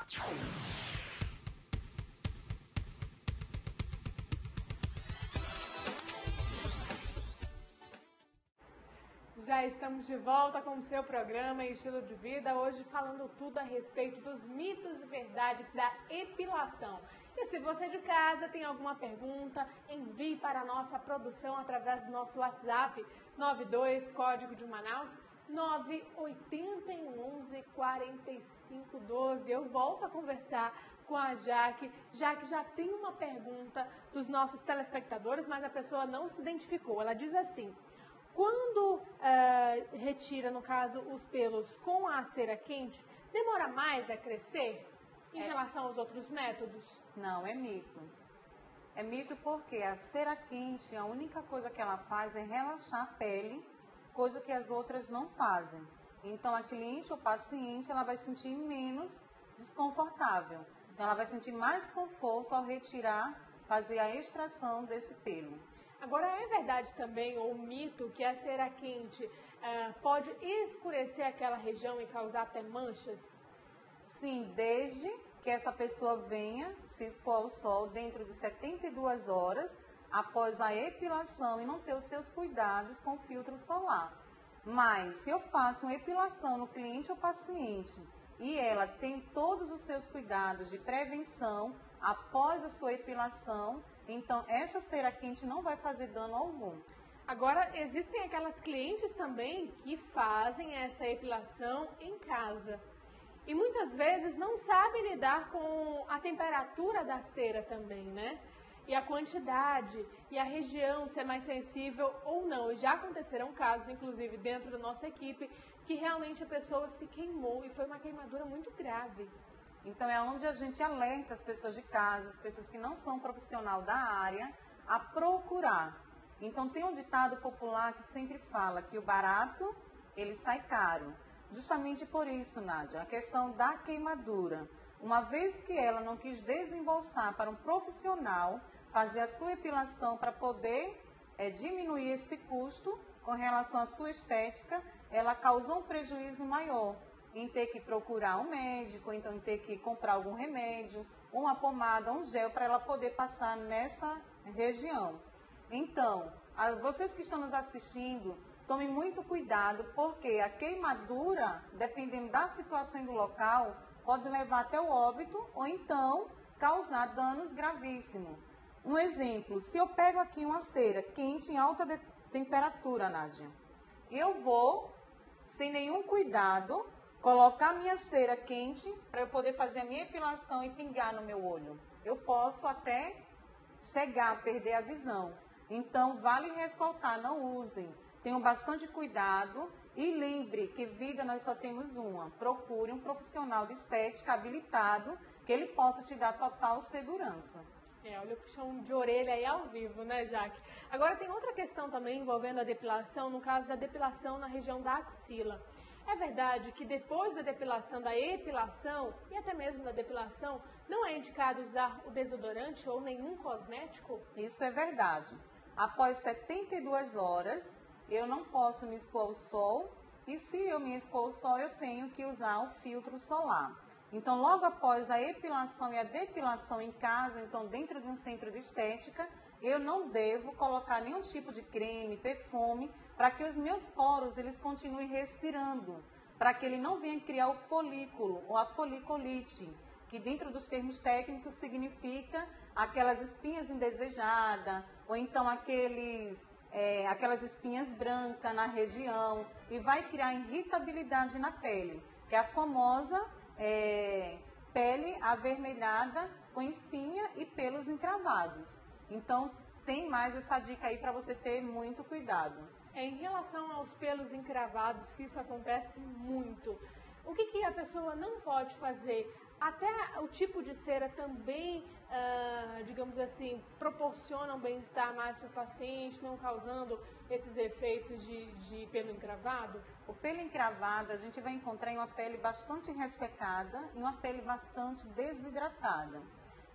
Já estamos de volta com o seu programa e estilo de vida, hoje falando tudo a respeito dos mitos e verdades da epilação. E se você de casa tem alguma pergunta, envie para a nossa produção através do nosso WhatsApp 92 código de Manaus 981114512. Eu volto a conversar com a Jaque. Jaque, já tem uma pergunta dos nossos telespectadores, mas a pessoa não se identificou. Ela diz assim: quando retira, no caso, os pelos com a cera quente, demora mais a crescer em relação aos outros métodos? Não, é mito. É mito porque a cera quente, a única coisa que ela faz é relaxar a pele, coisa que as outras não fazem. Então, a cliente ou paciente, ela vai sentir menos desconfortável. Então, ela vai sentir mais conforto ao retirar, fazer a extração desse pelo. Agora, é verdade também, ou mito, que a cera quente pode escurecer aquela região e causar até manchas? Sim, desde que essa pessoa venha se expor ao sol dentro de 72 horas após a epilação e não ter os seus cuidados com filtro solar. Mas, se eu faço uma epilação no cliente ou paciente e ela tem todos os seus cuidados de prevenção após a sua epilação, então essa cera quente não vai fazer dano algum. Agora, existem aquelas clientes também que fazem essa epilação em casa e muitas vezes não sabem lidar com a temperatura da cera também, né? E a quantidade e a região ser mais sensível ou não. Já aconteceram casos, inclusive dentro da nossa equipe, que realmente a pessoa se queimou e foi uma queimadura muito grave. Então, é onde a gente alerta as pessoas de casa, as pessoas que não são profissional da área, a procurar. Então, tem um ditado popular que sempre fala que o barato, ele sai caro. Justamente por isso, Nádia, a questão da queimadura. Uma vez que ela não quis desembolsar para um profissional fazer a sua epilação para poder diminuir esse custo com relação à sua estética, ela causou um prejuízo maior em ter que procurar um médico, então em ter que comprar algum remédio, uma pomada, um gel para ela poder passar nessa região. Então, vocês que estão nos assistindo, tomem muito cuidado, porque a queimadura, dependendo da situação do local, pode levar até o óbito ou então causar danos gravíssimos. Um exemplo, se eu pego aqui uma cera quente em alta temperatura, Nádia, eu vou, sem nenhum cuidado, colocar minha cera quente para eu poder fazer a minha epilação e pingar no meu olho. Eu posso até cegar, perder a visão. Então, vale ressaltar, não usem. Tenham bastante cuidado e lembre que vida nós só temos uma. Procure um profissional de estética habilitado que ele possa te dar total segurança. Olha o puxão de orelha aí ao vivo, né, Jaque? Agora, tem outra questão também envolvendo a depilação, no caso da depilação na região da axila. É verdade que depois da depilação, da epilação e até mesmo da depilação, não é indicado usar o desodorante ou nenhum cosmético? Isso é verdade. Após 72 horas, eu não posso me expor ao sol e se eu me expor ao sol, eu tenho que usar o filtro solar. Então, logo após a epilação e a depilação em casa, então dentro de um centro de estética, eu não devo colocar nenhum tipo de creme, perfume, para que os meus poros eles continuem respirando, para que ele não venha criar o folículo ou a foliculite, que dentro dos termos técnicos significa aquelas espinhas indesejadas, ou então aquelas espinhas brancas na região, e vai criar irritabilidade na pele, que é a famosa pele avermelhada com espinha e pelos encravados. Então, tem mais essa dica aí para você ter muito cuidado. Em relação aos pelos encravados, que isso acontece muito, o que a pessoa não pode fazer? Até o tipo de cera também, digamos assim, proporciona um bem-estar mais para o paciente, não causando esses efeitos de pelo encravado? O pelo encravado a gente vai encontrar em uma pele bastante ressecada e uma pele bastante desidratada.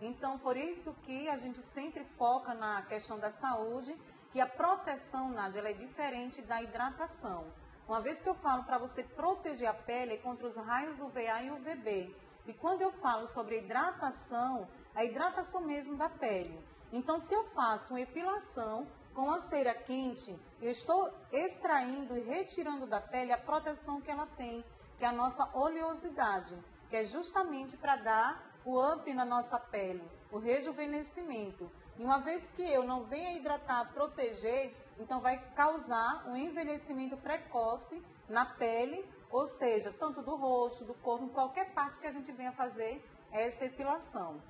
Então, por isso que a gente sempre foca na questão da saúde, que a proteção, Nádia, ela é diferente da hidratação. Uma vez que eu falo para você proteger a pele contra os raios UVA e UVB, E quando eu falo sobre hidratação, a hidratação mesmo da pele. Então, se eu faço uma epilação com a cera quente, eu estou extraindo e retirando da pele a proteção que ela tem, que é a nossa oleosidade, que é justamente para dar o up na nossa pele, o rejuvenescimento. E uma vez que eu não venha hidratar, proteger, então vai causar um envelhecimento precoce na pele, ou seja, tanto do rosto, do corpo, em qualquer parte que a gente venha fazer essa epilação.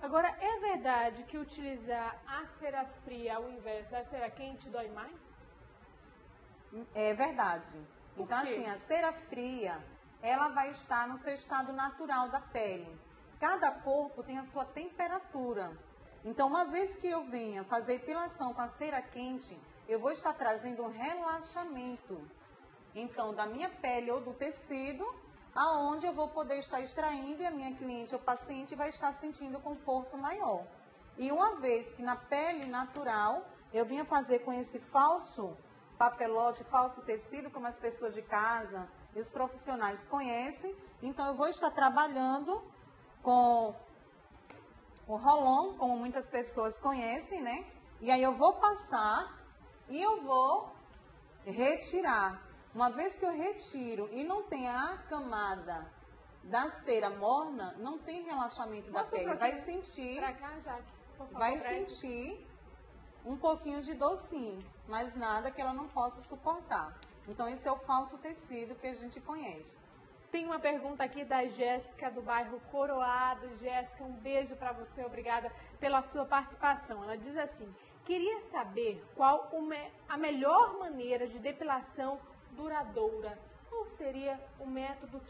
Agora, é verdade que utilizar a cera fria ao invés da cera quente dói mais? É verdade. Então, Por quê? assim, a cera fria, ela vai estar no seu estado natural da pele. Cada corpo tem a sua temperatura. Então, uma vez que eu venha fazer epilação com a cera quente, eu vou estar trazendo um relaxamento. Então, da minha pele ou do tecido, aonde eu vou poder estar extraindo e a minha cliente ou paciente vai estar sentindo conforto maior. E uma vez que na pele natural, eu vinha fazer com esse falso papelote, falso tecido, como as pessoas de casa e os profissionais conhecem, então eu vou estar trabalhando com o roll-on, como muitas pessoas conhecem, né? E aí eu vou passar e eu vou retirar. Uma vez que eu retiro e não tem a camada da cera morna, não tem relaxamento da pele. Vai sentir, Pra cá, Jaque, por favor, vai presta. sentir um pouquinho de dor sim, mas nada que ela não possa suportar. Então esse é o falso tecido que a gente conhece. Tem uma pergunta aqui da Jéssica, do bairro Coroado. Jéssica, um beijo para você, obrigada pela sua participação. Ela diz assim: queria saber qual a melhor maneira de depilação duradoura. Qual seria o método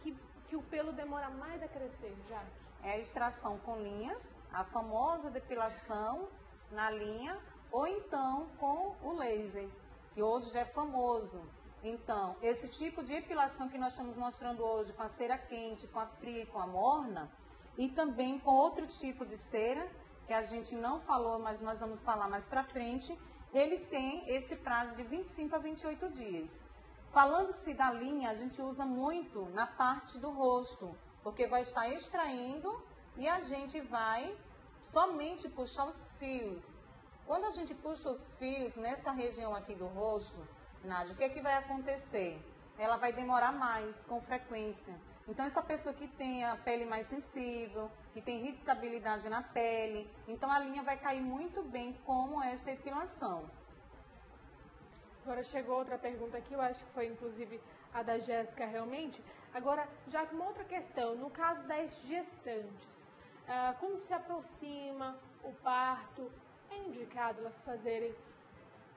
que o pelo demora mais a crescer, já? É a extração com linhas, a famosa depilação na linha, ou então com o laser, que hoje já é famoso. Então, esse tipo de epilação que nós estamos mostrando hoje com a cera quente, com a fria e com a morna, e também com outro tipo de cera, que a gente não falou, mas nós vamos falar mais para frente, ele tem esse prazo de 25 a 28 dias. Falando-se da linha, a gente usa muito na parte do rosto, porque vai estar extraindo e a gente vai somente puxar os fios. Quando a gente puxa os fios nessa região aqui do rosto, Nádia, o que é que vai acontecer? Ela vai demorar mais, com frequência. Então, essa pessoa que tem a pele mais sensível, que tem irritabilidade na pele, então a linha vai cair muito bem com essa epilação. Agora chegou outra pergunta aqui, eu acho que foi inclusive a da Jéssica realmente. Agora, já que uma outra questão, no caso das gestantes, como se aproxima o parto, é indicado elas fazerem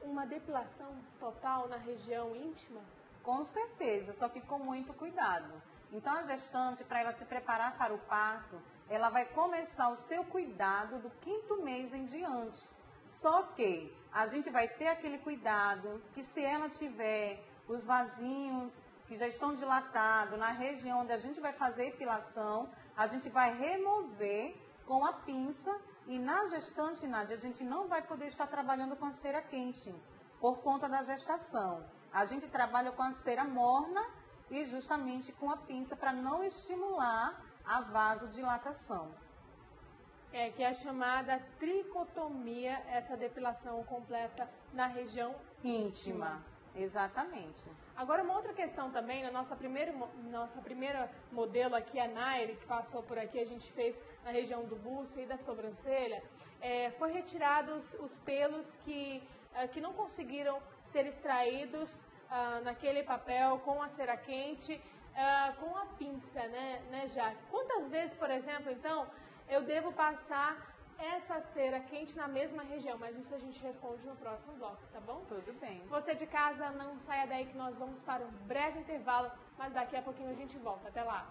uma depilação total na região íntima? Com certeza, só que com muito cuidado. Então, a gestante, para ela se preparar para o parto, ela vai começar o seu cuidado do 5º mês em diante. Só que a gente vai ter aquele cuidado que se ela tiver os vasinhos que já estão dilatados na região onde a gente vai fazer epilação, a gente vai remover com a pinça e na gestante, Nádia, a gente não vai poder estar trabalhando com a cera quente por conta da gestação. A gente trabalha com a cera morna e justamente com a pinça para não estimular a vasodilatação. É que é a chamada tricotomia, essa depilação completa na região Íntima. Exatamente. Agora, uma outra questão também, na nossa primeira modelo aqui, a Naire, que passou por aqui, a gente fez na região do busto e da sobrancelha, foi retirados os pelos que não conseguiram ser extraídos naquele papel com a cera quente, com a pinça, né, Jaque? Quantas vezes, por exemplo, então, eu devo passar essa cera quente na mesma região? Mas isso a gente responde no próximo bloco, tá bom? Tudo bem. Você de casa, não saia daí que nós vamos para um breve intervalo, mas daqui a pouquinho a gente volta. Até lá!